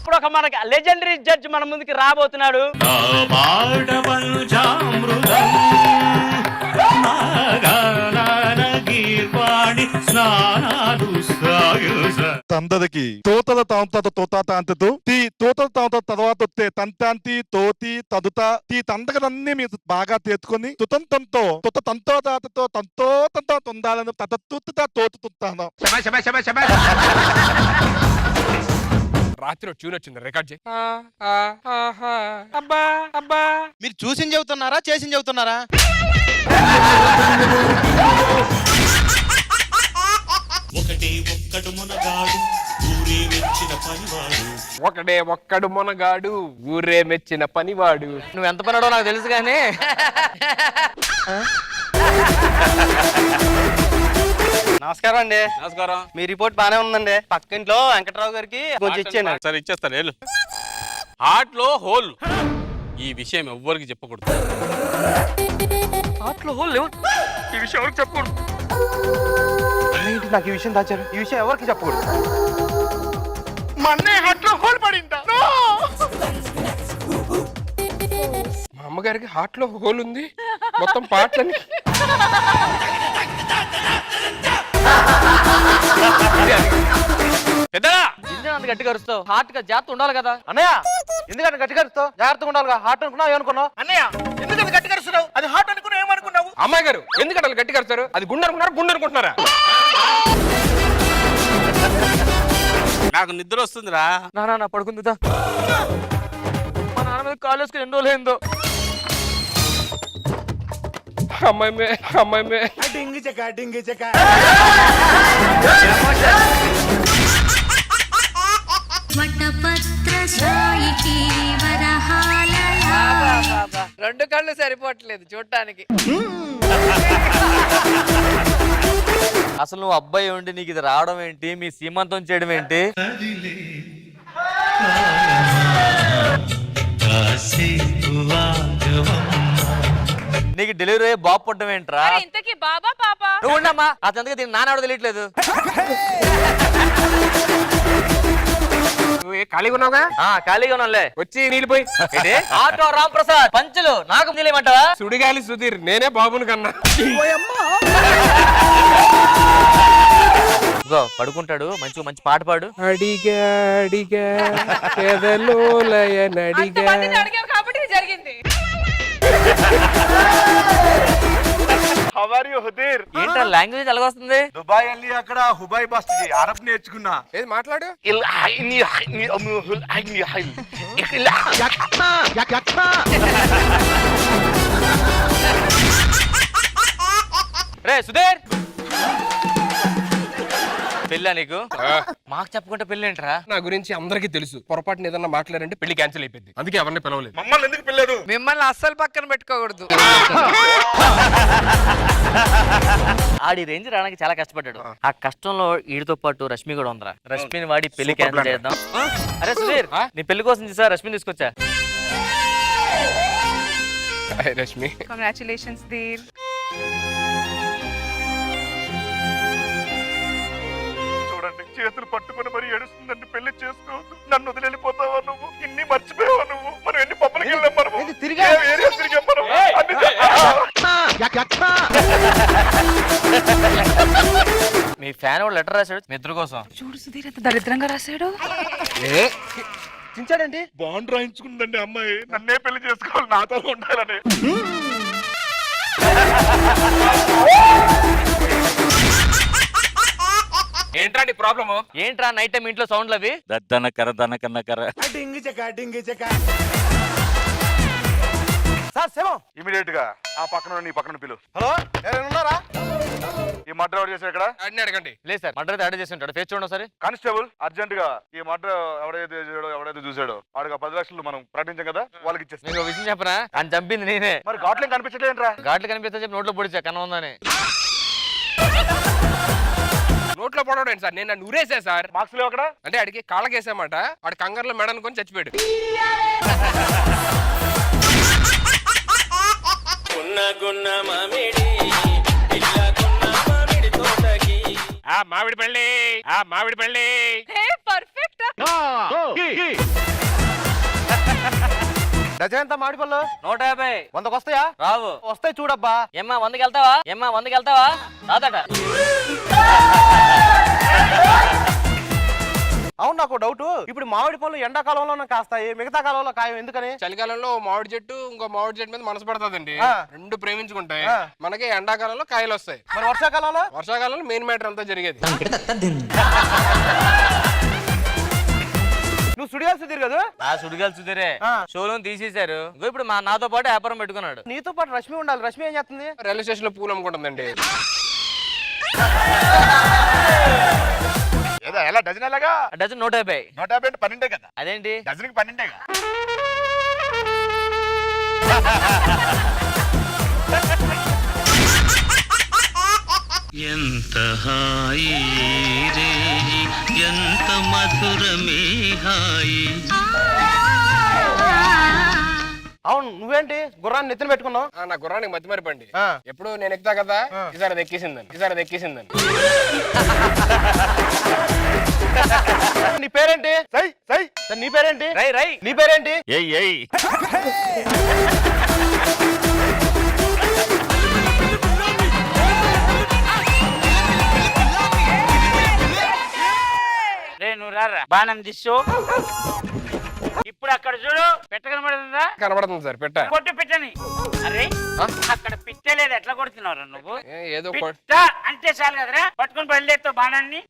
ఇప్పుడు ఒక మనకి లెజెండరీ జడ్జ్ మన ముందుకి రాబోతున్నాడు. తందరికి తోతల తాంతత తోతాత అంతతో తీ తోతల తాంత తర్వాత వస్తే తంతాంతి తోతి తదుత తీ తందకలన్నీ మీరు బాగా తెచ్చుకొని తుతంతంతో తుత తంతో తాతతో తంతో తంతో తొందాలను తతత్తుత తోతు తుత్తాను. రాత్రి ట్యూన్ వచ్చింది, రికార్డ్ చేయి. అబ్బా అబ్బా మీరు చూసి చెబుతున్నారా చేసి చెబుతున్నారా? ఒకడే ఒక్కడు మునగాడు ఊరే మెచ్చిన పనివాడు. నువ్వు ఎంత పన్నాడో నాకు తెలుసు కానీ నమస్కారం అండి. నమస్కారం. మీ రిపోర్ట్ బానే ఉందండి. పక్కింట్లో వెంకట్రావు గారికి కొంచెం ఇచ్చాను. సరే ఇచ్చేస్తాను. హార్ట్ లో హోల్, ఈ విషయం ఎవ్వరికి చెప్పకూడదు. హార్ట్ లో హోల్ లేవు, ఈ విషయం ఎవరికి చెప్పకూడదు. నాకు ఈ విషయం దాచారు, ఈ విషయం ఎవరికి చెప్పకూడదు. మా అన్నయ్య హార్ట్ లో హోల్ పడిందా? మా అమ్మగారికి హార్ట్ లో హోల్ ఉంది. మొత్తం పాటలని పెద్దగా అంత గట్టిగా అరుస్తావు. హార్ట్ గా జాగ్రత్త ఉండాలి కదా అన్నయ్య. ఎందుకంటే గట్టిగా అరుస్తావు? జాగ్రత్తగా ఉండాలిగా. హార్ట్ అనుకున్నావు, ఏమనుకున్నావు? అన్నయ్య. ఎందుకంత గట్టిగా అరుస్తున్నావు? అది హార్ట్ అనుకున్నావు, ఏమనుకున్నావు? అమ్మాయి గారు ఎందుకంటే వాళ్ళు గట్టిగా అరుస్తారు? అది గుండె అనుకున్నారు, గుండె అనుకుంటున్నారా? నాకు నిద్ర వస్తుందిరా. నా పడుకుందిదా. మా నాన్న మీద కాలు వేసుకుని ఎన్ని రోజులు అయిందో. అమ్మాయి రెండు కళ్ళు సరిపోవట్లేదు చూడటానికి. అసలు నువ్వు అబ్బాయి ఉండి నీకు ఇది రావడం ఏంటి? మీ సీమంతం చేయడం ఏంటి? నీకు డెలివరీ అయ్యే బాబు పుట్టడం ఏంట్రా? ఇంతకీ బాబా పాపా? నువ్వు ఉండమ్మా. అతనికి దీని నాన్న తెలియట్లేదు. ఖాళీగా ఉన్నావుగా? ఖాళీగా ఉన్నాలే. వచ్చి నీళ్ళు పోయి. ఆటో రామ్ ప్రసాద్ పంచులు నాకు తెలియమంటావా? సుడిగాలి సుధీర్, నేనే బాబుని కన్నా. పడుకుంటాడు. మంచి పాట పాడు. అడిగా అడిగా పెదలోలయనడిగా. అంతమందిని అడిగావు కాబట్టి ఇది జరిగింది. ఏంట్రా లాంగ్వేజ్ ఎలాగ వస్తుంది? దుబాయ్ వెళ్ళి అక్కడ హుబాయ్ బస్ అరబ్ నేర్చుకున్నా. ఏది మాట్లాడు. రే సుధీర్, పెళ్ళా నీకు? మాకు చెప్పకుండా పెళ్ళి ఏంట్రా? నా గురించి అందరికీ తెలుసు. పొరపాటున ఏదన్నా మాట్లాడంటే పెళ్లి క్యాన్సిల్ అయిపోయింది. అందుకే ఎవరిని పిలవలేదు. మమ్మల్ని ఎందుకు పిల్లలు? మిమ్మల్ని అస్సలు పక్కన పెట్టుకోకూడదు. ఆడి రేంజ్ రావడానికి చాలా కష్టపడ్డాడు. ఆ కష్టంలో ఈడితో పాటు రష్మి కూడా ఉందిరా. రష్మిని వాడి పెళ్లి క్యాన్సిల్ చేద్దాం. అరే సుధీర్, నీ పెళ్లి కోసం చూసా రష్మిని తీసుకొచ్చా. Rashmi, congratulations there. చేతులు పట్టుకుని మరి ఏడుస్తుందండి. పెళ్లి చేసుకోవద్దు, నన్ను వదిలిపోతావా నువ్వు? ఇన్ని మర్చిపోయావా నువ్వు? మనం ఎన్ని పబ్బలకి వెళ్ళాం, మనం ఏరియా తిరిగాం, మనం మీ ఫ్యాన్ వాడు లెటర్ రాశాడు మీ ఇద్దరు కోసం. చూడు సుధీర్ ఎంత దరిద్రంగా రాశాడు. చించాడండి. బాండ్ రాయించుకుందండి అమ్మాయి. నన్నే పెళ్లి చేసుకోవాలి, నాతో ఉండాలని. ఏంట్రా నీ ప్రాబ్లమ్? ఏంట్రా నైట్ టైం ఇంట్లో సౌండ్లు అవి? దన్నకర దన్నకన్నకర. సార్ శవం ఇమీడియట్ గా ఆ పక్కన నీ పక్కన పిలు. హలో, ఎవరైనా ఉన్నారా? ఈ మర్డర్ ఎవరు చేశారు ఇక్కడ? అడిని అడగండి. లేదు సార్, మర్డర్ అయితే అడే చేసి ఉంటాడు. ఫేస్ చూడండి సరే. కానిస్టేబుల్, అర్జెంట్ గా ఈ మర్డర్ ఎవడైతే చూసాడో వాడికి 10 లక్షలు మనం ప్రకటించాం కదా, వాళ్ళకి ఇచ్చేస్తాం. నీకు విషయం చెప్పనా? అని చంపింది నేనే. మరి ఘాట్లు కనిపించట్లేదురా? ఘాట్లు కనిపిస్తా చెప్పి నోట్లో పొడిచా కన్నా ఉందని. నోట్లో పడవడం సార్, నేను నన్ను ఊరేసా సార్. మార్క్స్ లేవు అక్కడ. అంటే అడిగి కాళ్ళకేసామాట. వాడి కంగారులో మెడ అనుకొని చచ్చిపోయాడు. మామిడి పల్లి, మామిడి పల్లి. పర్ఫెక్ట్. డజన్ ఎంత మామిడి పళ్ళు? 150. 100కి వస్తాయా? రావు. వస్తాయి చూడబ్బా. ఏమ్మా 100కి వెళ్తావా? ఏమ్మా 100కి వెళ్తావా? రాదట. అవును, నాకు డౌట్. ఇప్పుడు మామిడి పళ్ళు ఎండాకాలంలో కాస్తాయి, మిగతా కాలంలో కాయం ఎందుకని? చలికాలంలో మామిడి చెట్టు ఇంకో మామిడి చెట్టు మీద మనసు పడుతుందండి. ఆ. రెండు ప్రేమించుకుంటాయి. ఆ. మనకి ఎండాకాలంలో కాయలు వస్తాయి. మరి వర్షాకాలంలో? వర్షాకాలంలో మెయిన్ మ్యాటర్ అంతా జరిగేది. నువ్వు సుడిగాలి సుధీర్ కదా? ఆ సుడిగాలి సుధీరే ఆ. షోలో తీసేశారు. ఇంకో ఇప్పుడు నాతో పాటు వ్యాపారం పెట్టుకున్నాడు. నీతో పాటు రష్మి ఉండాలి. రష్మి ఏం చేస్తుంది? రైల్వే స్టేషన్ లో పూలు అమ్ముకుంటుందండి. ఏదో ఎలా డజన్ ఎలాగా? డజన్ 150. 150 అంటే 12 కదా. అదేంటి? డజన్కి 12 ఎంత హాయి రే ఎంత మధురమే హాయి. అవును, నువ్వేంటి గుర్రాన్ని నెత్తిన పెట్టుకున్నావు? నా గుర్రానికి మతి మరిపండి. ఆ. ఎప్పుడు నేను ఎక్కుతా కదా, ఈసారి అది ఎక్కేసిందని. నీ పేరేంటి? సై సై నీ పేరేంటి? రై రై నీ పేరేంటి? ఏయ్ ఏయ్ నువ్వు రారా బాణం తీసు. ఇప్పుడు అక్కడ చూడు, పెట్ట కనబడుతుందా? కనబడుతుంది సార్ పెట్ట. కొట్టు పిట్టని. అరే అక్కడ పిట్టే లేదు, ఎట్లా కొడుతున్నావు నువ్వు? ఏదో పిట్ట అంటే చాలు కదరా, పట్టుకుని బయలుదేరుతావు బాణాన్ని.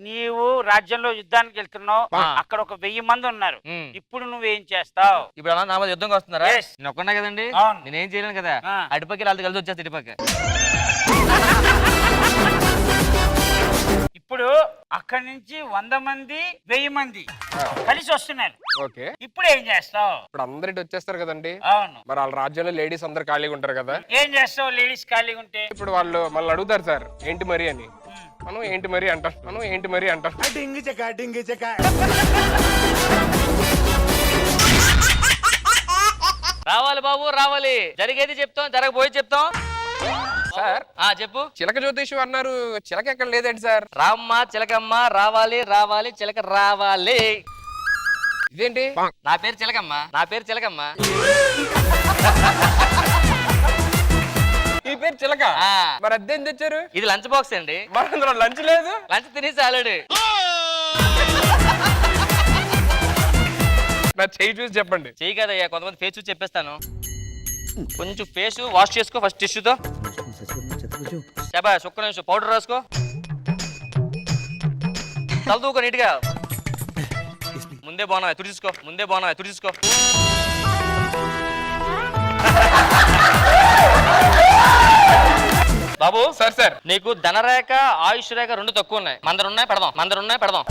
నీవు రాజ్యంలో యుద్ధానికి వెళ్తున్నావు, అక్కడ ఒక 1000 మంది ఉన్నారు. ఇప్పుడు నువ్వేం చేస్తావు? ఇప్పుడు అలా నా మీద యుద్ధంగా వస్తున్నారా? Yes. నేను ఒక్కన్నా కదండి, అవును. నేనేం చేయలేను కదా. ఆ. అటుపక్క వాళ్ళతో కలిసి వచ్చేస్తా ఇటుపక్క. ఇప్పుడు అక్కడి నుంచి 100 మంది 1000 మంది కలిసి వస్తున్నారు. ఓకే. ఇప్పుడు ఏం చేస్తావు? ఇప్పుడు అందరికి వచ్చేస్తారు కదండి. అవును. మరి వాళ్ళ రాజ్యంలో లేడీస్ అందరు ఖాళీగా ఉంటారు కదా. ఏం చేస్తావు లేడీస్ ఖాళీగా ఉంటే? ఇప్పుడు వాళ్ళు మళ్ళీ అడుగుతారు సార్ ఏంటి మరి అని. మనం ఏంటి మరి అంటాం. రావాలి బాబు రావాలి, జరిగేది చెప్తాం, జరగబోయేది చెప్తాం. సార్ చెప్పు. చిలక జ్యోతిషం అన్నారు, చిలక ఎక్కడ లేదండి సార్. రామ్మ చిలకమ్మ రావాలి చిలక రావాలి. ఇదేంటి? నా పేరు చిలకమ్మ. ఈ పేరు చిలక? ఆ. మరి అద్దెం తెచ్చారు? ఇది లంచ్ బాక్స్ అండి. మరి అందులో లంచ్ లేదు. లంచ్ తినేసి ఆల్రెడీ. నా చెయ్యి చూసి చెప్పండి. చెయ్యి కదయ్యా, కొంతమంది ఫేస్ చూసి చెప్పేస్తాను. కొంచెం ఫేస్ వాష్ చేసుకో ఫస్ట్ టిష్యూతో. శబాష్, ఒక్క నిమిషం పౌడర్ రాసుకో. తలదూకో నీట్గా. ముందే బాగున్నా తుడిచుకో. బాబు సార్ నీకు ధనరేఖ ఆయుష్ రేఖ 2 తక్కువ ఉన్నాయి. మందరున్నాయి పెడదాం.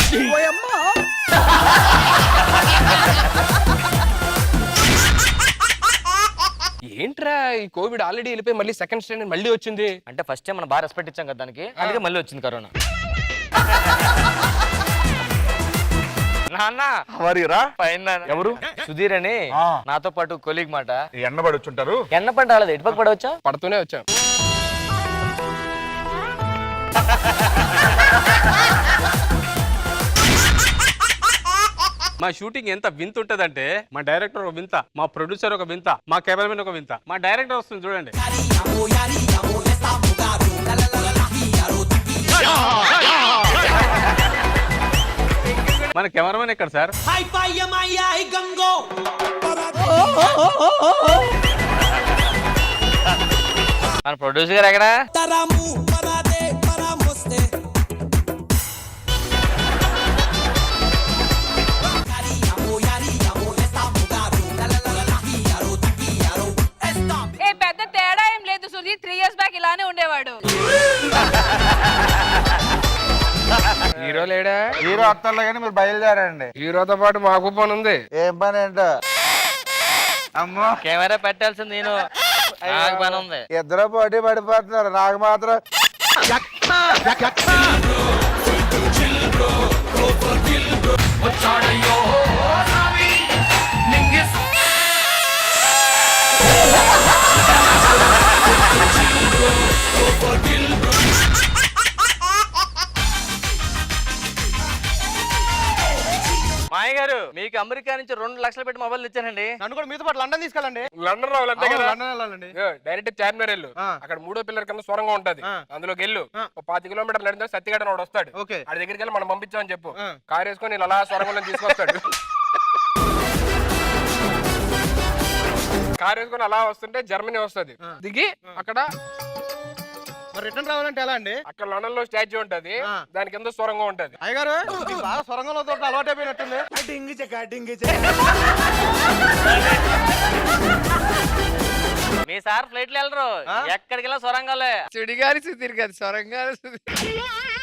ఏంట్రా ఈ కోవిడ్ ఆల్రెడీ వెళ్ళిపోయి మళ్ళీ సెకండ్ స్టాండర్డ్ మళ్ళీ వచ్చింది. అంటే ఫస్ట్ టైం మనం బాగా రెస్పెక్ట్ ఇచ్చాం కదా దానికి, అందుకే మళ్ళీ వచ్చింది కరోనా. నాన్న మరి రా. పైన ఎవరు? సుధీర్ అని నాతో పాటు కొలీగ్ మాట. ఎన్నబడి వచ్చుంటారు. ఎన్న పంట రాలేదు, ఇటుపక్క పడవచ్చా? పడుతూనే వచ్చాం. మా షూటింగ్ ఎంత వింత ఉంటదంటే, మా డైరెక్టర్ ఒక వింత, మా ప్రొడ్యూసర్ ఒక వింత, మా కెమెరామెన్ ఒక వింత. మా డైరెక్టర్ వస్తుంది చూడండి. మన కెమెరామెన్ ఎక్కడ సార్? మన ప్రొడ్యూసర్ గారు ఎక్కడ? పెద్ద తేడా ఏం లేదు సుధీర్, 3 years బ్యాక్ ఇలానే ఉండేవాడు. హీరో లేడా? హీరో అత్తర్లో కానీ మీరు బయలుదేరండి. హీరోతో పాటు మాకు పని ఉంది. ఏం పని ఏంటో? అమ్మో, కెమెరా పెట్టాల్సింది నేను, నాకు పని ఉంది. ఇద్దరు పోటీ పడిపోతున్నారు, నాకు మాత్రం మీకు అమెరికా నుంచి 2 లక్షలు పెట్టి మొబైల్ తెచ్చానండి. నన్ను కూడా మీతో పాటు లండన్ తీసుకెళ్ళండి. లండన్ రావాలంటే కదా, లండన్ వెళ్ళాలండి. డైరెక్ట్ చార్మినార్ వెళ్ళు, అక్కడ 3వ పిల్లర్ కింద సొరంగం ఉంటది, అందులోకి వెళ్ళు. 5 కిలోమీటర్లు నడితే సత్తిగడ వాడు వస్తాడు, ఓకే. ఆడి దగ్గరికి వెళ్ళి మనం పంపించామని చెప్పు, కారు వేసుకొని ఇలా సొరంగంలో తీసుకొస్తాడు. కారు వేసుకొని అలా వస్తుంటే జర్మనీ వస్తది, దిగి అక్కడ మరి రిటర్న్ రావాలంటే ఎలా అండి? అక్కడ లండన్ లో స్టాచ్యూ ఉంటది, దాని కింద సొరంగం ఉంటది. అయ్యగారు మీకు బాగా సొరంగంలో తోట అలవాటైపోయినట్టుంది. మీ సార్ ఫ్లైట్లు వెళ్ళరు, ఎక్కడికి వెళ్ళా సొరంగాలే. సుడిగారి సుధీర్ కాదు, సొరంగారి సుధీర్.